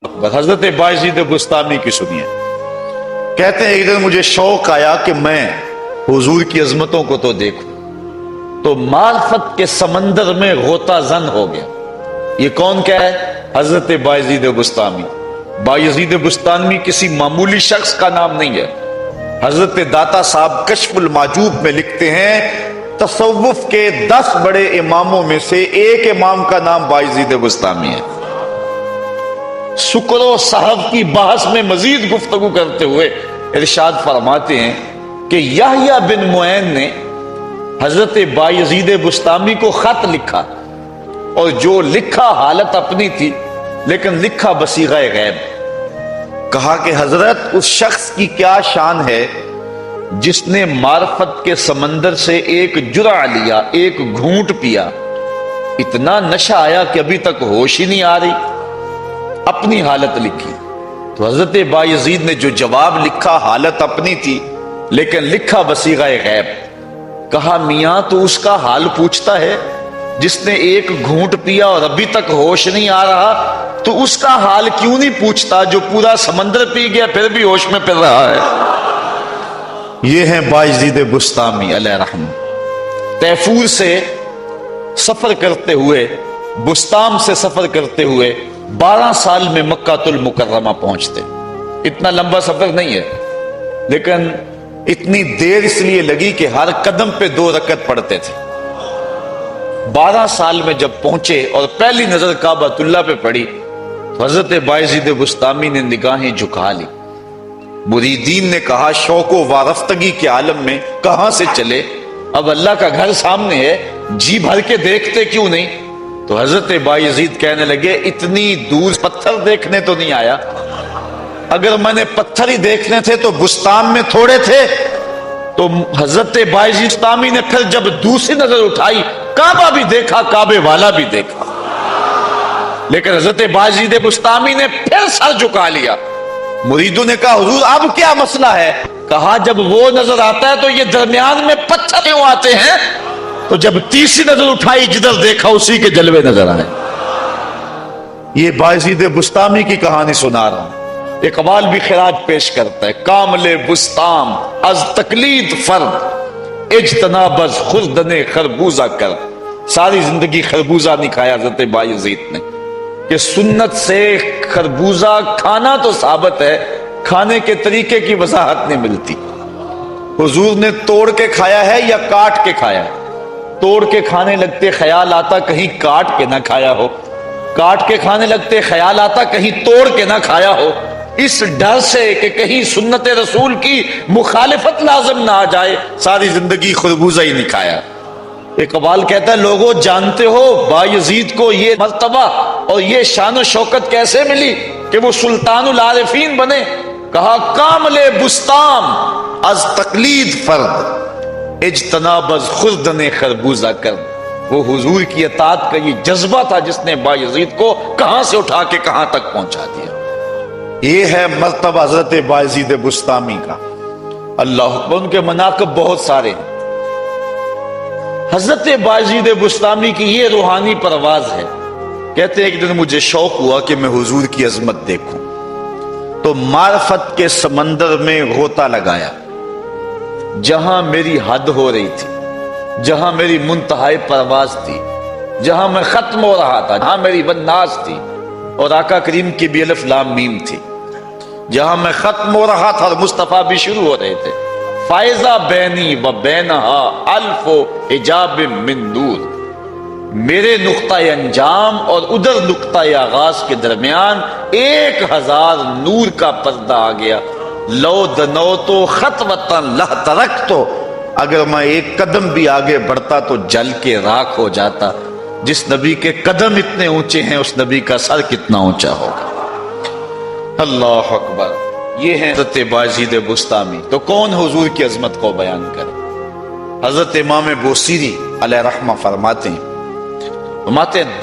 حضرت باعزید بستامی کی سنیے، کہتے ہیں ایک دن مجھے شوق آیا کہ میں حضور کی عظمتوں کو تو دیکھوں، تو معرفت کے سمندر میں غوطہ زن ہو گیا۔ یہ کون کیا ہے؟ حضرت باعزید بستامی۔ باعزید بستامی کسی معمولی شخص کا نام نہیں ہے۔ حضرت داتا صاحب کشف المعجوب میں لکھتے ہیں تصوف کے 10 بڑے اماموں میں سے ایک امام کا نام باعزید بستامی ہے۔ سکر و صحب کی بحث میں مزید گفتگو کرتے ہوئے ارشاد فرماتے ہیں کہ یحییٰ بن معین نے حضرت باعزید بستامی کو خط لکھا، اور جو لکھا حالت اپنی تھی لیکن لکھا بصیغہ غیب۔ کہا کہ حضرت اس شخص کی کیا شان ہے جس نے معرفت کے سمندر سے ایک جرعہ لیا، ایک گھونٹ پیا، اتنا نشہ آیا کہ ابھی تک ہوش ہی نہیں آ رہی۔ اپنی حالت لکھی تو حضرت باعزید نے جو جواب لکھا حالت اپنی تھی لیکن لکھا بصیغہ غیب۔ کہا میاں تو اس کا حال پوچھتا ہے جس نے ایک گھونٹ پیا اور ابھی تک ہوش نہیں آ رہا، تو اس کا حال کیوں نہیں پوچھتا جو پورا سمندر پی گیا پھر بھی ہوش میں پھر رہا ہے۔ یہ ہیں باعزید بستامی علیہ رحم۔ تیفور سے سفر کرتے ہوئے، بستام سے سفر کرتے ہوئے 12 سال میں مکہ المکرمہ پہنچتے۔ اتنا لمبا سفر نہیں ہے، لیکن اتنی دیر اس لیے لگی کہ ہر قدم پہ 2 رکعت پڑھتے تھے۔ 12 سال میں جب پہنچے اور پہلی نظر کعبۃ اللہ پہ پڑی تو حضرت باعزید بستامی نے نگاہیں جھکا لی۔ مریدین نے کہا شوق و وارفتگی کے عالم میں کہاں سے چلے، اب اللہ کا گھر سامنے ہے، جی بھر کے دیکھتے کیوں نہیں؟ تو حضرت باعزید کہنے لگے اتنی دور پتھر دیکھنے تو نہیں آیا، اگر میں نے پتھر ہی دیکھنے تھے تو بستان میں تھوڑے تھے۔ تو حضرت باعزید بستامی نے پھر جب دوسری نظر اٹھائی کعبہ بھی دیکھا، کعبے والا بھی دیکھا، لیکن حضرت باعزید بستامی نے پھر سر جھکا لیا۔ مریدوں نے کہا حضور اب کیا مسئلہ ہے؟ کہا جب وہ نظر آتا ہے تو یہ درمیان میں پتھر کیوں آتے ہیں؟ تو جب تیسری نظر اٹھائی جدھر دیکھا اسی کے جلوے نظر آئے۔ یہ باعزید بستامی کی کہانی سنا رہا ہوں۔ اقبال بھی خراج پیش کرتا ہے کامل بستام از تقلید فرد اجتناب از خوردن خربوزہ کر۔ ساری زندگی خربوزہ نہیں کھایا حضرت باعزید نے، کہ سنت سے خربوزہ کھانا تو ثابت ہے، کھانے کے طریقے کی وضاحت نہیں ملتی۔ حضور نے توڑ کے کھایا ہے یا کاٹ کے کھایا ہے؟ توڑ کے کھانے لگتے خیال آتا کہیں کاٹ کے نہ کھایا ہو، کاٹ کے کھانے لگتے خیال آتا کہیں توڑ کے نہ کھایا ہو، اس ڈر سے کہ کہیں سنت رسول کی مخالفت لازم نہ آ جائے ساری زندگی خربوزہ ہی نہیں کھایا۔ اقبال کہتا ہے لوگوں جانتے ہو باعزید کو یہ مرتبہ اور یہ شان و شوکت کیسے ملی کہ وہ سلطان العارفین بنے؟ کہا کامل بستام از تقلید فرد اجتناب از خوردن خربوزہ کر۔ وہ حضور کی اطاعت کا یہ جذبہ تھا جس نے باعزید کو کہاں سے اٹھا کے کہاں تک پہنچا دیا۔ یہ ہے مرتبہ حضرت باعزید بستامی کا۔ اللہ اکبر، ان کے مناقب بہت سارے ہیں۔ حضرت باعزید بستامی کی یہ روحانی پرواز ہے۔ کہتے ہیں ایک دن مجھے شوق ہوا کہ میں حضور کی عظمت دیکھوں، تو معرفت کے سمندر میں غوطہ لگایا۔ جہاں میری حد ہو رہی تھی، جہاں میری منتہائی پرواز تھی، جہاں میں ختم ہو رہا تھا، جہاں میری والناس تھی اور آقا کریم کی بھی الف لام میم تھی، جہاں میں ختم ہو رہا تھا اور مصطفیٰ بھی شروع ہو رہے تھے، فائزہ بینی و بینہا الف و حجاب من نور، میرے نقطہ انجام اور ادھر نقطہ آغاز کے درمیان 1000 نور کا پردہ آ گیا۔ لو دنو تو خطوتاً لہ ترک، تو اگر میں ایک قدم بھی آگے بڑھتا تو جل کے راکھ ہو جاتا۔ جس نبی کے قدم اتنے اونچے ہیں اس نبی کا سر کتنا اونچا ہوگا۔ اللہ اکبر، یہ ہیں حضرت باعزید بستامی۔ تو کون حضور کی عظمت کو بیان کرے؟ حضرت امام بوصیری علیہ رحمہ فرماتے ہیں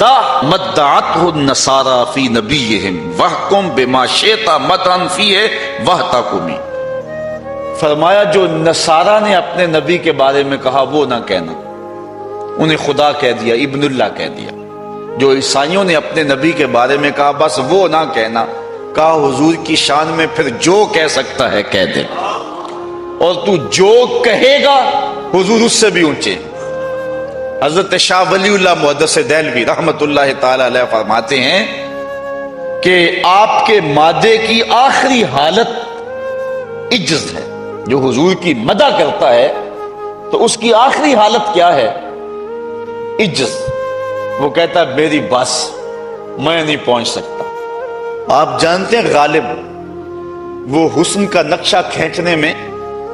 دا مدعتہ النصارى فی نبیہم وحکم بما شئت مدعا فیہ وحتکمی۔ فرمایا جو نصارہ نے اپنے نبی کے بارے میں کہا وہ نہ کہنا، انہیں خدا کہہ دیا، ابن اللہ کہہ دیا۔ جو عیسائیوں نے اپنے نبی کے بارے میں کہا بس وہ نہ کہنا، کہا حضور کی شان میں پھر جو کہہ سکتا ہے کہہ دے، اور تو جو کہے گا حضور اس سے بھی اونچے۔ حضرت شاہ ولی اللہ محدث دہلوی رحمت اللہ تعالی علیہ فرماتے ہیں کہ آپ کے مادے کی آخری حالت عجز ہے۔ جو حضور کی مدح کرتا ہے تو اس کی آخری حالت کیا ہے؟ عجز۔ وہ کہتا ہے میری بس، میں نہیں پہنچ سکتا۔ آپ جانتے ہیں غالب وہ حسن کا نقشہ کھینچنے میں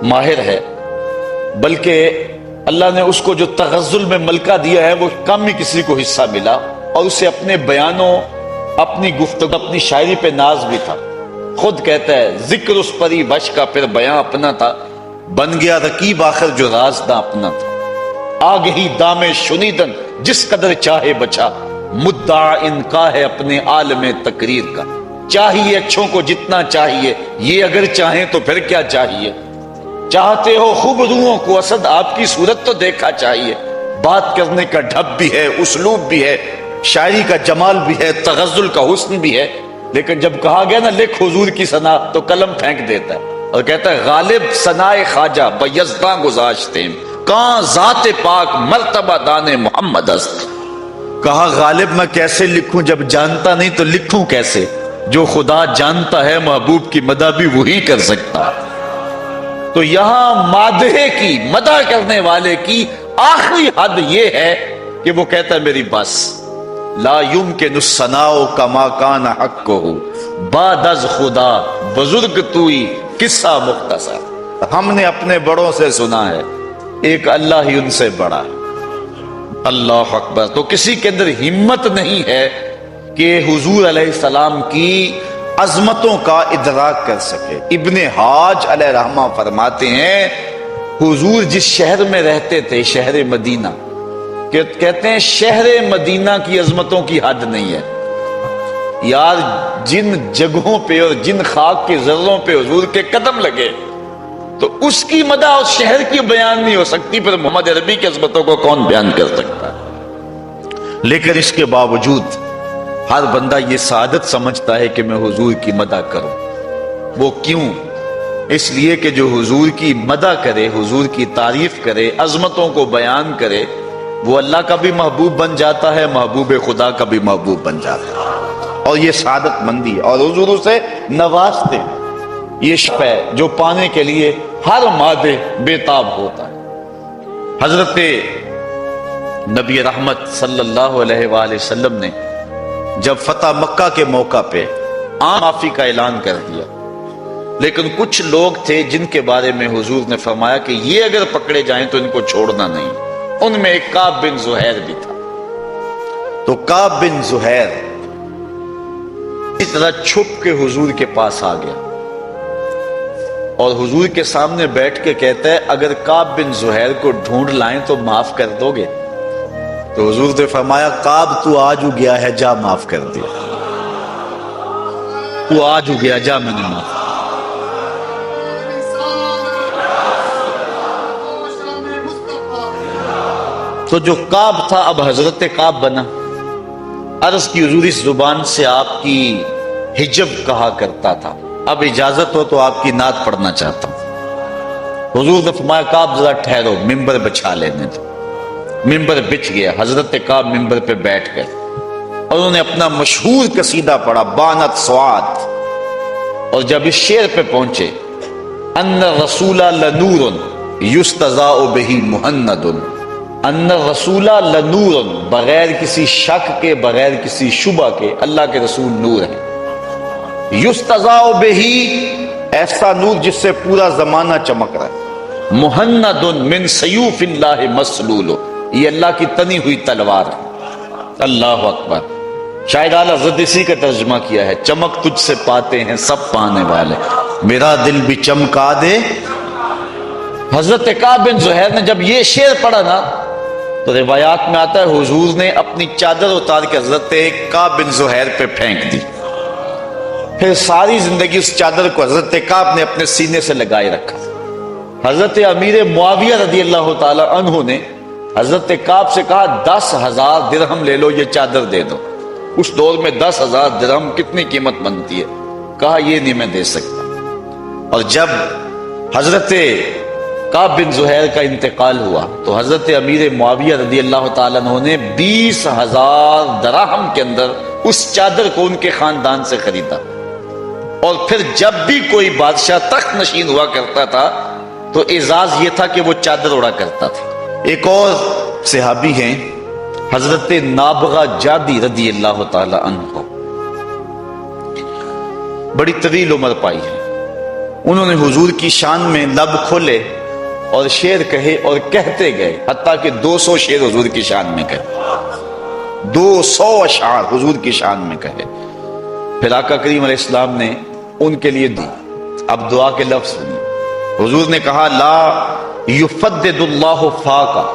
ماہر ہے، بلکہ اللہ نے اس کو جو تغزل میں ملکہ دیا ہے وہ کم ہی کسی کو حصہ ملا، اور اسے اپنے بیانوں، اپنی گفتگو، اپنی شاعری پہ ناز بھی تھا۔ خود کہتا ہے ذکر اس پری بش کا پھر بیان اپنا تھا، بن گیا رقیب آخر جو راز نہ اپنا تھا۔ آگ ہی دام شنیدن جس قدر چاہے بچا، مدعا ان کا ہے اپنے عالم تقریر کا۔ چاہیے اچھوں کو جتنا چاہیے، یہ اگر چاہیں تو پھر کیا چاہیے۔ چاہتے ہو خوب روحوں کو اسد، آپ کی صورت تو دیکھا چاہیے۔ بات کرنے کا ڈھب بھی ہے، اسلوب بھی ہے، شاعری کا جمال بھی ہے، تغزل کا حسن بھی ہے، لیکن جب کہا گیا نا لکھ حضور کی ثنا تو قلم پھینک دیتا ہے اور کہتا ہے غالب ثنائے خواجہ بیزداں گذاشتے کہاں ذات پاک مرتبہ دان محمد است۔ کہا غالب میں کیسے لکھوں، جب جانتا نہیں تو لکھوں کیسے؟ جو خدا جانتا ہے محبوب کی مدح بھی وہی کر سکتا ہے۔ تو یہاں مادح کی، مدح کرنے والے کی آخری حد یہ ہے کہ وہ کہتا ہے میری بس، لا یمکن الثناء کما کان حقہ بعد از خدا بزرگ توئی قصہ مختصر۔ ہم نے اپنے بڑوں سے سنا ہے ایک اللہ ہی ان سے بڑا ہے۔ اللہ اکبر۔ تو کسی کے اندر ہمت نہیں ہے کہ حضور علیہ السلام کی عظمتوں کا ادراک کر سکے۔ ابن حاج علیہ رحمہ فرماتے ہیں حضور جس شہر میں رہتے تھے، شہر مدینہ، کہتے ہیں شہر مدینہ کی عظمتوں کی حد نہیں ہے یار۔ جن جگہوں پہ اور جن خاک کے ذروں پہ حضور کے قدم لگے تو اس کی مدح اس شہر کی بیان نہیں ہو سکتی، پھر محمد عربی کی عظمتوں کو کون بیان کر سکتا ہے؟ لیکن اس کے باوجود ہر بندہ یہ سعادت سمجھتا ہے کہ میں حضور کی مدح کروں۔ وہ کیوں؟ اس لیے کہ جو حضور کی مدح کرے، حضور کی تعریف کرے، عظمتوں کو بیان کرے، وہ اللہ کا بھی محبوب بن جاتا ہے، محبوب خدا کا بھی محبوب بن جاتا ہے، اور یہ سعادت مندی ہے، اور حضور اسے نوازتے ہیں۔ یہ شپ ہے جو پانے کے لیے ہر مادے بے تاب ہوتا ہے۔ حضرت نبی رحمت صلی اللہ علیہ وآلہ وسلم نے جب فتح مکہ کے موقع پہ عام معافی کا اعلان کر دیا، لیکن کچھ لوگ تھے جن کے بارے میں حضور نے فرمایا کہ یہ اگر پکڑے جائیں تو ان کو چھوڑنا نہیں۔ ان میں ایک کعب بن زہیر بھی تھا۔ تو کعب بن زہیر اس طرح چھپ کے حضور کے پاس آ گیا اور حضور کے سامنے بیٹھ کے کہتا ہے اگر کعب بن زہیر کو ڈھونڈ لائیں تو معاف کر دو گے؟ تو حضور نے فرمایا کعب تو آج ہو گیا ہے، جا معاف کر دیا، تو آج ہو گیا، جا میں نے معاف۔ تو جو کعب تھا اب حضرت کعب بنا۔ عرض کی حضور اس زبان سے آپ کی حجب کہا کرتا تھا، اب اجازت ہو تو آپ کی نعت پڑھنا چاہتا ہوں۔ حضور نے فرمایا کعب ذرا ٹھہرو، ممبر بچھا لینے دو۔ ممبر بچھ گیا، حضرت کعب ممبر پہ بیٹھ گئے اور انہوں نے اپنا مشہور قصیدہ پڑھا بانت سواد، اور جب اس شعر پہ پہنچے ان الرسول لنور یستضاء بہ مہند، ان الرسول لنور، بغیر کسی شک کے، بغیر کسی شبہ کے اللہ کے رسول نور ہے۔ یستضاء بہ، ایسا نور جس سے پورا زمانہ چمک رہا ہے۔ مہند من سیوف اللہ مسلول، یہ اللہ کی تنی ہوئی تلوار ہے۔ اللہ اکبر۔ شاید اعلیٰ حضرت اسی کا ترجمہ کیا ہے، چمک تجھ سے پاتے ہیں سب پانے والے، میرا دل بھی چمکا دے۔ حضرت کعب بن زہیر نے جب یہ شعر پڑھا نا تو روایات میں آتا ہے حضور نے اپنی چادر اتار کے حضرت کعب بن زہیر پہ پھینک دی، پھر ساری زندگی اس چادر کو حضرت کعب نے اپنے سینے سے لگائے رکھا۔ حضرت امیر معاویہ رضی اللہ تعالی عنہ نے حضرت کعب سے کہا 10,000 درہم لے لو، یہ چادر دے دو۔ اس دور میں 10,000 درہم کتنی قیمت بنتی ہے؟ کہا یہ نہیں میں دے سکتا۔ اور جب حضرت کعب بن زہیر کا انتقال ہوا تو حضرت امیر معاویہ رضی اللہ تعالیٰ عنہ نے 20,000 دراہم کے اندر اس چادر کو ان کے خاندان سے خریدا، اور پھر جب بھی کوئی بادشاہ تخت نشین ہوا کرتا تھا تو اعزاز یہ تھا کہ وہ چادر اڑا کرتا تھا۔ ایک اور صحابی ہیں حضرت نابغہ جادی رضی اللہ تعالی عنہ، بڑی طویل عمر پائی ہے۔ انہوں نے حضور کی شان میں لب کھولے اور شعر کہے اور کہتے گئے، حتیٰ کہ 200 شعر حضور کی شان میں کہے، 200 اشعار حضور کی شان میں کہے۔ پھر آقا کریم علیہ السلام نے ان کے لیے دی۔ اب دعا کے لفظ سنیے۔ حضور نے کہا لا یفدد اللہ فاقا،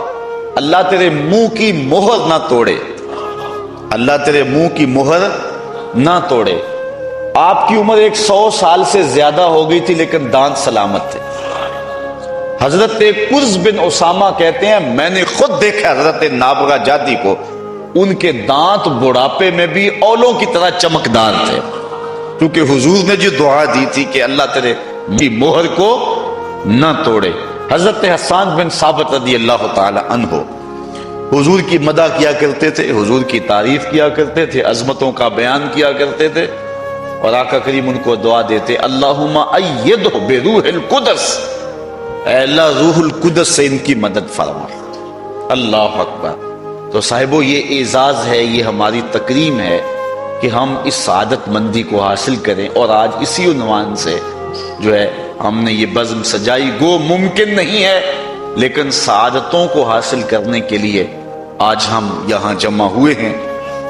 اللہ تیرے منہ کی مہر نہ توڑے، اللہ تیرے منہ کی مہر نہ توڑے۔ آپ کی عمر 100 سال سے زیادہ ہو گئی تھی لیکن دانت سلامت تھے۔ حضرت قرز بن اسامہ کہتے ہیں میں نے خود دیکھا حضرت نابغہ جادی کو، ان کے دانت بڑھاپے میں بھی اولوں کی طرح چمکدار تھے، کیونکہ حضور نے جو دعا دی تھی کہ اللہ تیرے مہر کو نہ توڑے۔ حضرت حسان بن ثابت رضی اللہ تعالی عنہ حضور کی مدح کیا کرتے تھے، حضور کی تعریف کیا کرتے تھے، عظمتوں کا بیان کیا کرتے تھے، اور آقا کریم ان کو دعا دیتے اللہم ایدہ بروح القدس، اے اللہ روح القدس سے ان کی مدد فرما۔ اللہ اکبر۔ تو صاحبو یہ اعزاز ہے، یہ ہماری تکریم ہے کہ ہم اس سعادت مندی کو حاصل کریں، اور آج اسی عنوان سے جو ہے ہم نے یہ بزم سجائی۔ گو ممکن نہیں ہے لیکن سعادتوں کو حاصل کرنے کے لیے آج ہم یہاں جمع ہوئے ہیں۔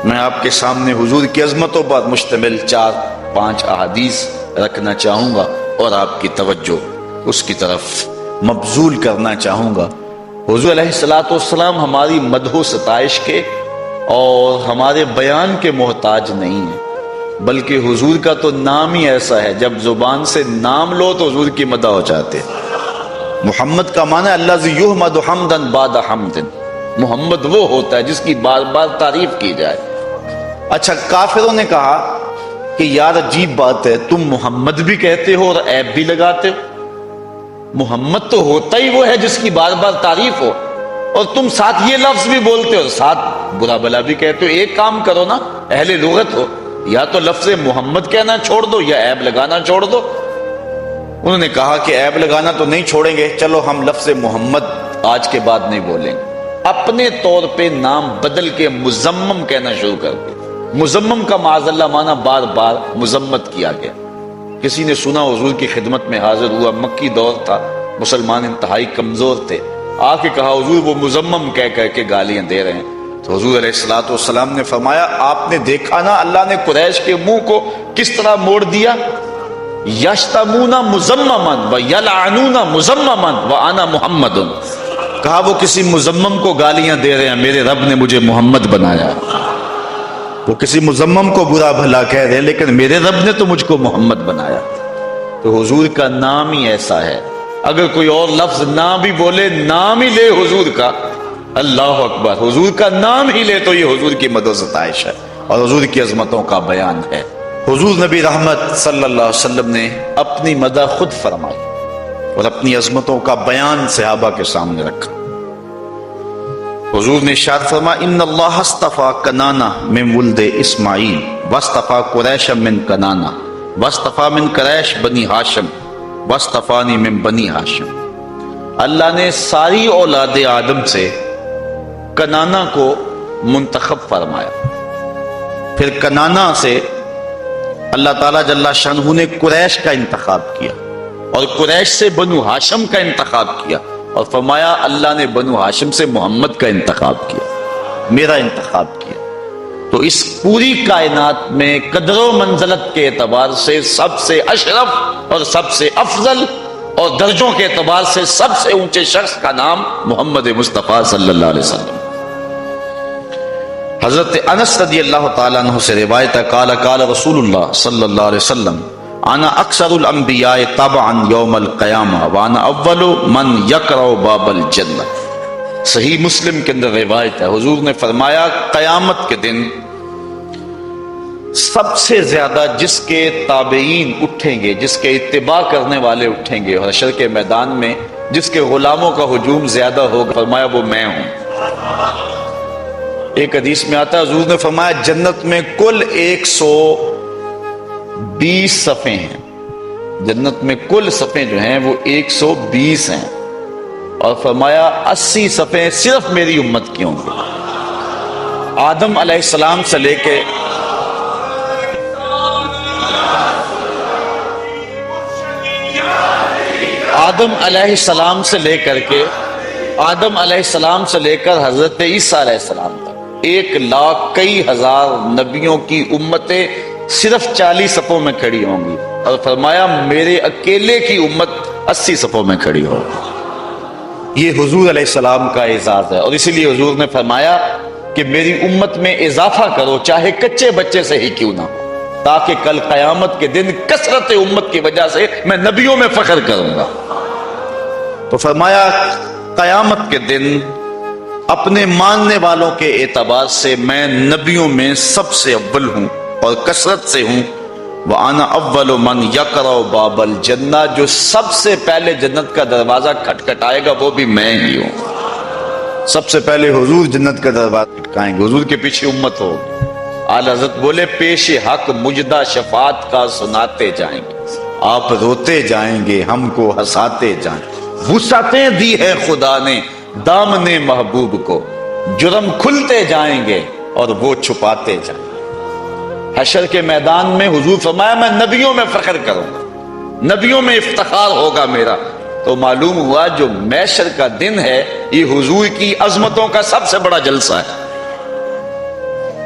میں آپ کے سامنے حضور کی عظمتوں پر مشتمل 4-5 احادیث رکھنا چاہوں گا اور آپ کی توجہ اس کی طرف مبذول کرنا چاہوں گا۔ حضور علیہ الصلوۃ والسلام ہماری مدح و ستائش کے اور ہمارے بیان کے محتاج نہیں ہیں، بلکہ حضور کا تو نام ہی ایسا ہے، جب زبان سے نام لو تو حضور کی مدح ہو جاتے۔ محمد کا معنی الذی یحمد حمدا بعد حمد، محمد وہ ہوتا ہے جس کی بار بار تعریف کی جائے۔ اچھا، کافروں نے کہا کہ یار عجیب بات ہے، تم محمد بھی کہتے ہو اور عیب بھی لگاتے ہو، محمد تو ہوتا ہی وہ ہے جس کی بار بار تعریف ہو، اور تم ساتھ یہ لفظ بھی بولتے ہو، ساتھ برا بلا بھی کہتے ہو۔ ایک کام کرو نا، اہل لغت ہو، یا تو لفظ محمد کہنا چھوڑ دو یا عیب لگانا چھوڑ دو۔ انہوں نے کہا کہ عیب لگانا تو نہیں چھوڑیں گے، چلو ہم لفظ محمد آج کے بعد نہیں بولیں گے، اپنے طور پہ نام بدل کے مزمم کہنا شروع کر دیا۔ مزمم کا معاذ اللہ معنی بار بار مذمت کیا گیا۔ کسی نے سنا حضور کی خدمت میں حاضر ہوا، مکی دور تھا، مسلمان انتہائی کمزور تھے، آ کے کہا حضور وہ مزمم کہہ کے گالیاں دے رہے ہیں۔ تو حضور علیہ الصلوۃ والسلام نے فرمایا آپ نے دیکھا نا اللہ نے قریش کے منہ کو کس طرح موڑ دیا، یشتمون مزمما ویلعنون مزمما وانا محمد، کہا وہ کسی مزمم کو گالیاں دے رہے ہیں، میرے رب نے مجھے محمد بنایا۔ وہ کسی مزمم کو برا بھلا کہہ رہے ہیں لیکن میرے رب نے تو مجھ کو محمد بنایا۔ تو حضور کا نام ہی ایسا ہے، اگر کوئی اور لفظ نہ بھی بولے، نام ہی لے حضور کا، اللہ اکبر، حضور کا نام ہی لے تو یہ حضور کی مدح و ستائش ہے اور حضور کی عظمتوں کا بیان ہے۔ حضور نبی رحمت صلی اللہ علیہ وسلم نے اپنی مدح خود فرمائی اور اپنی عظمتوں کا بیان صحابہ کے سامنے رکھا۔ حضور نے ارشاد فرمایا ان اللہ اصطفى کنانہ من ولد اسماعیل واصطفى قریش من کنانہ واصطفى من قریش بنی ہاشم واصطفانی من بنی ہاشم، اللہ نے ساری اولاد آدم سے کنانہ کو منتخب فرمایا، پھر کنانہ سے اللہ تعالیٰ جل شانہ نے قریش کا انتخاب کیا، اور قریش سے بنو ہاشم کا انتخاب کیا، اور فرمایا اللہ نے بنو ہاشم سے محمد کا انتخاب کیا، میرا انتخاب کیا۔ تو اس پوری کائنات میں قدر و منزلت کے اعتبار سے سب سے اشرف اور سب سے افضل اور درجوں کے اعتبار سے سب سے اونچے شخص کا نام محمد مصطفیٰ صلی اللہ علیہ وسلم۔ حضرت انس رضی اللہ تعالیٰ عنہ سے روایت ہے قال قال رسول اللہ صلی اللہ علیہ وسلم انا اکثر الانبیاء تبعا یوم القیامہ وانا اول من یقرع باب الجنہ۔ صحیح مسلم کے اندر روایت ہے، حضور نے فرمایا قیامت کے دن سب سے زیادہ جس کے تابعین اٹھیں گے، جس کے اتباع کرنے والے اٹھیں گے اور حشر کے میدان میں جس کے غلاموں کا ہجوم زیادہ ہوگا، فرمایا وہ میں ہوں۔ ایک حدیث میں آتا ہے حضور نے فرمایا جنت میں کل 120 صفیں ہیں، جنت میں کل صفیں جو ہیں وہ 120 ہیں، اور فرمایا 80 صفیں صرف میری امت کی ہوں گی۔ آدم علیہ السلام سے لے کے آدم علیہ السلام سے لے کر حضرت عیسیٰ علیہ السلام تک 1,00,000 کئی ہزار نبیوں کی امتیں صرف 40 صفوں میں کھڑی ہوں گی، اور فرمایا میرے اکیلے کی امت 80 صفوں میں کھڑی ہوگی۔ یہ حضور علیہ السلام کا اعزاز ہے، اور اسی لیے حضور نے فرمایا کہ میری امت میں اضافہ کرو، چاہے کچے بچے سے ہی کیوں نہ ہو، تاکہ کل قیامت کے دن کثرت امت کی وجہ سے میں نبیوں میں فخر کروں گا۔ تو فرمایا قیامت کے دن اپنے ماننے والوں کے اعتبار سے میں نبیوں میں سب سے اول ہوں اور کثرت سے ہوں۔ وَأَنَا أَوَّلُ مَنْ يَقْرَعُ بَابَ الْجَنَّةِ، جو سب سے پہلے جنت کا دروازہ کھٹکھٹائے گا وہ بھی میں ہی ہوں۔ سب سے پہلے حضور جنت کا دروازہ کھٹکائیں گے، حضور کے پیچھے امت ہوگی۔ اعلی حضرت بولے پیش حق مجدہ شفاعت کا سناتے جائیں گے، آپ روتے جائیں گے ہم کو ہنساتے جائیں گے۔ وسعتیں دی ہے خدا نے دامن محبوب کو، جرم کھلتے جائیں گے اور وہ چھپاتے جائیں گے۔ حشر کے میدان میں حضور فرمایا میں نبیوں میں فخر کروں گا، نبیوں میں افتخار ہوگا میرا۔ تو معلوم ہوا جو محشر کا دن ہے یہ حضور کی عظمتوں کا سب سے بڑا جلسہ ہے،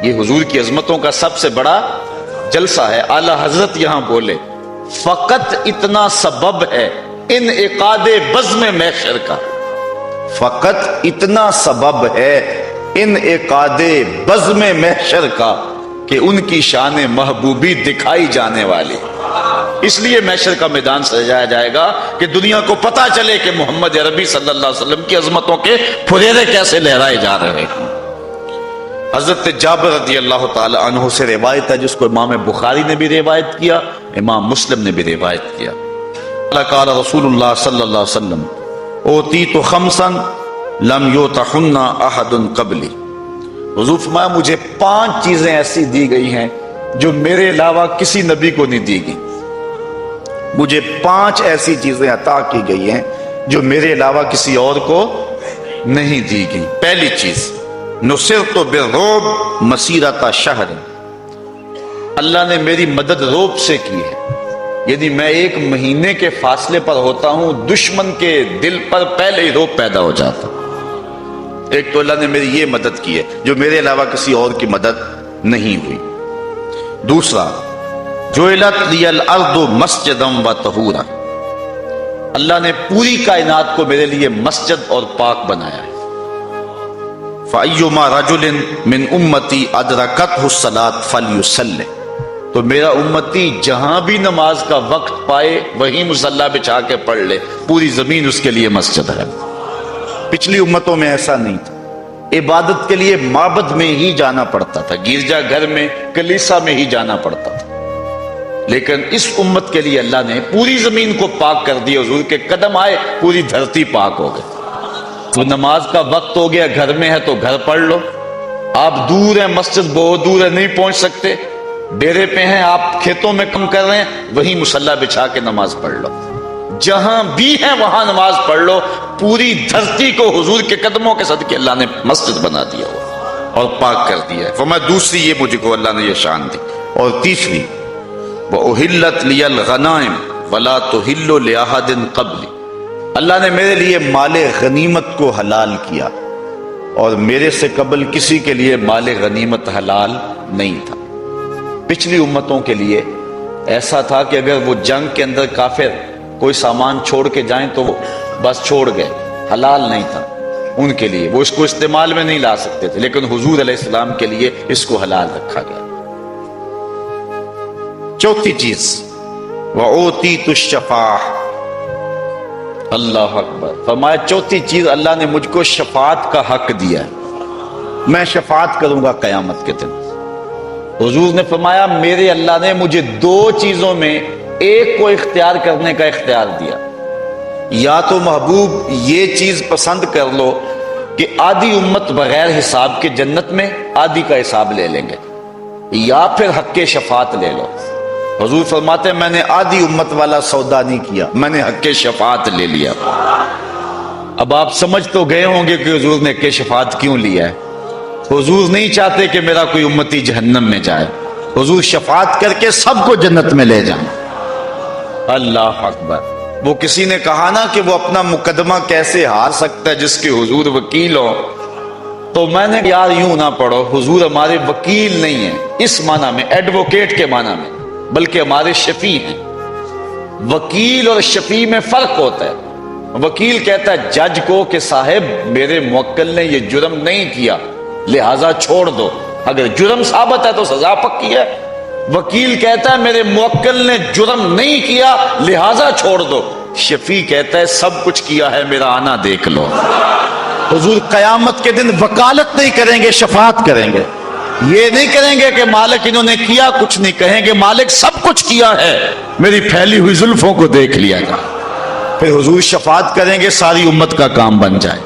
یہ حضور کی عظمتوں کا سب سے بڑا جلسہ ہے۔ اعلی حضرت یہاں بولے فقط اتنا سبب ہے انعقاد بزم محشر کا، فقط اتنا سبب ہے انعقاد بزم محشر کا کہ ان کی شان محبوبی دکھائی جانے والی، اس لیے محشر کا میدان سجایا جائے گا کہ دنیا کو پتا چلے کہ محمد عربی صلی اللہ علیہ وسلم کی عظمتوں کے پھریرے کیسے لہرائے جا رہے ہیں۔ حضرت جابر رضی اللہ تعالی عنہ سے روایت ہے جس کو امام بخاری نے بھی روایت کیا، امام مسلم نے بھی روایت کیا۔ قال رسول اللہ صلی اللہ علیہ وسلم اوتیت خمسا لم یوتہن احد قبلی، حضور فرمایا مجھے 5 چیزیں ایسی دی گئی ہیں جو میرے علاوہ کسی نبی کو نہیں دی گئی، مجھے 5 ایسی چیزیں عطا کی گئی ہیں جو میرے علاوہ کسی اور کو نہیں دی گئی۔ پہلی چیز نصرت بالرعب مسیرۃ شہر، اللہ نے میری مدد رعب سے کی ہے، یعنی میں 1 مہینے کے فاصلے پر ہوتا ہوں، دشمن کے دل پر پہلے ہی رعب پیدا ہو جاتا۔ ایک تو اللہ نے میری یہ مدد کی ہے جو میرے علاوہ کسی اور کی مدد نہیں ہوئی۔ دوسرا جعلت لی الارض مسجدا و طہورا، اللہ نے پوری کائنات کو میرے لیے مسجد اور پاک بنایا ہے۔ فَأَيُّمَا رَجُلٍ مِّنْ أُمَّتِي أَدْرَكَتْهُ الصَّلَاةُ فَلْيُصَلِّ، تو میرا امتی جہاں بھی نماز کا وقت پائے وہیں مصلی بچھا کے پڑھ لے، پوری زمین اس کے لیے مسجد ہے۔ پچھلی امتوں میں ایسا نہیں تھا، عبادت کے لیے معبد میں ہی جانا پڑتا تھا، گرجا گھر میں کلیسا میں ہی جانا پڑتا تھا، لیکن اس امت کے لیے اللہ نے پوری زمین کو پاک کر دیا، حضور کے قدم آئے پوری دھرتی پاک ہو گئی۔ تو نماز کا وقت ہو گیا، گھر میں ہے تو گھر پڑھ لو، آپ دور ہیں، مسجد بہت دور ہے نہیں پہنچ سکتے، ڈیرے پہ ہیں آپ، کھیتوں میں کم کر رہے ہیں، وہیں مصلی بچھا کے نماز پڑھ لو، جہاں بھی ہیں وہاں نماز پڑھ لو، پوری دھرتی کو حضور کے قدموں کے صدقے اللہ نے مسجد بنا دیا اور پاک کر دیا ہے۔ فرمایا دوسری یہ مجھے کو اللہ نے یہ شان دی، اور تیسری وَأُحِلَّتْ لِيَ الْغَنَائِمُ وَلَا تُحِلُّ لِأَحَدٍ قَبْلِ، اللہ نے میرے لیے مال غنیمت کو حلال کیا اور میرے سے قبل کسی کے لیے مال غنیمت حلال نہیں تھا۔ پچھلی امتوں کے لیے ایسا تھا کہ اگر وہ جنگ کے اندر کافر کوئی سامان چھوڑ کے جائیں تو وہ بس چھوڑ گئے، حلال نہیں تھا ان کے لیے، وہ اس کو استعمال میں نہیں لا سکتے تھے، لیکن حضور علیہ السلام کے لیے اس کو حلال رکھا گیا۔ چوتھی چیز وَأُوتِيتُ الشَّفَاعَةَ، اللہ اکبر، فرمایا چوتھی چیز اللہ نے مجھ کو شفاعت کا حق دیا ہے، میں شفاعت کروں گا قیامت کے دن۔ حضور نے فرمایا میرے اللہ نے مجھے دو چیزوں میں ایک کو اختیار کرنے کا اختیار دیا، یا تو محبوب یہ چیز پسند کر لو کہ آدھی امت بغیر حساب کے جنت میں، آدھی کا حساب لے لیں گے، یا پھر حق شفاعت لے لو۔ حضور فرماتے ہیں میں نے آدھی امت والا سودا نہیں کیا، میں نے حق شفاعت لے لیا۔ اب آپ سمجھ تو گئے ہوں گے کہ حضور نے حق شفاعت کیوں لیا ہے۔ حضور نہیں چاہتے کہ میرا کوئی امتی جہنم میں جائے، حضور شفاعت کر کے سب کو جنت میں لے جائیں۔ اللہ اکبر۔ وہ کسی نے کہا نا کہ وہ اپنا مقدمہ کیسے ہار سکتا ہے جس کے حضور وکیل ہو، تو میں نے یار یوں نہ پڑھو، حضور ہمارے وکیل نہیں ہیں اس معنی میں، ایڈوکیٹ کے معنی میں، بلکہ ہمارے شفیع ہیں۔ وکیل اور شفیع میں فرق ہوتا ہے۔ وکیل کہتا ہے جج کو کہ صاحب میرے موکل نے یہ جرم نہیں کیا لہذا چھوڑ دو، اگر جرم ثابت ہے تو سزا پکی ہے۔ وکیل کہتا ہے میرے موکل نے جرم نہیں کیا لہذا چھوڑ دو، شفیع کہتا ہے سب کچھ کیا ہے میرا آنا دیکھ لو۔ حضور قیامت کے دن وکالت نہیں کریں گے، شفاعت کریں گے۔ یہ نہیں کریں گے کہ مالک انہوں نے کیا کچھ نہیں، کہیں گے مالک سب کچھ کیا ہے، میری پھیلی ہوئی زلفوں کو دیکھ لیا جائے۔ پھر حضور شفاعت کریں گے، ساری امت کا کام بن جائے۔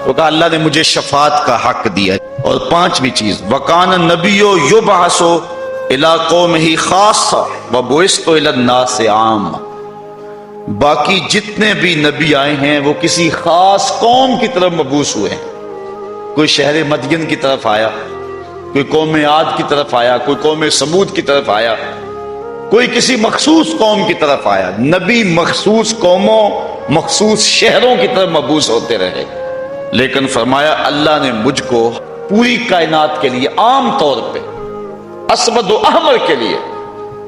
تو کہا اللہ نے مجھے شفاعت کا حق دیا۔ اور پانچویں چیز وَقَانَ النَّبِيُّ يُبْعَثُ إِلَىٰ قَوْمِهِ خَاصَّةً وَبُعِثْتُ إِلَى النَّاسِ عَامَّةً۔ باقی جتنے بھی نبی آئے ہیں وہ کسی خاص قوم کی طرف مبعوث ہوئے ہیں۔ کوئی شہر مدین کی طرف آیا، کوئی قوم عاد کی طرف آیا، کوئی قوم سمود کی طرف آیا، کوئی کسی مخصوص قوم کی طرف آیا۔ نبی مخصوص قوموں، مخصوص شہروں کی طرف مبعوث ہوتے رہے، لیکن فرمایا اللہ نے مجھ کو پوری کائنات کے لیے، عام طور پہ اسود و احمر کے لیے،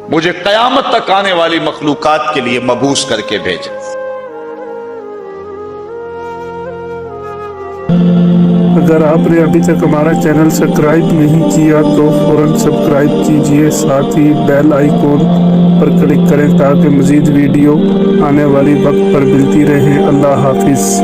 مجھے قیامت تک آنے والی مخلوقات کے لیے مبعوث کر کے بھیجا۔ اگر آپ نے ابھی تک ہمارا چینل سبسکرائب نہیں کیا تو فوراً سبسکرائب کیجئے، ساتھ ہی بیل آئیکن پر کلک کریں تاکہ مزید ویڈیو آنے والی وقت پر ملتی رہیں۔ اللہ حافظ۔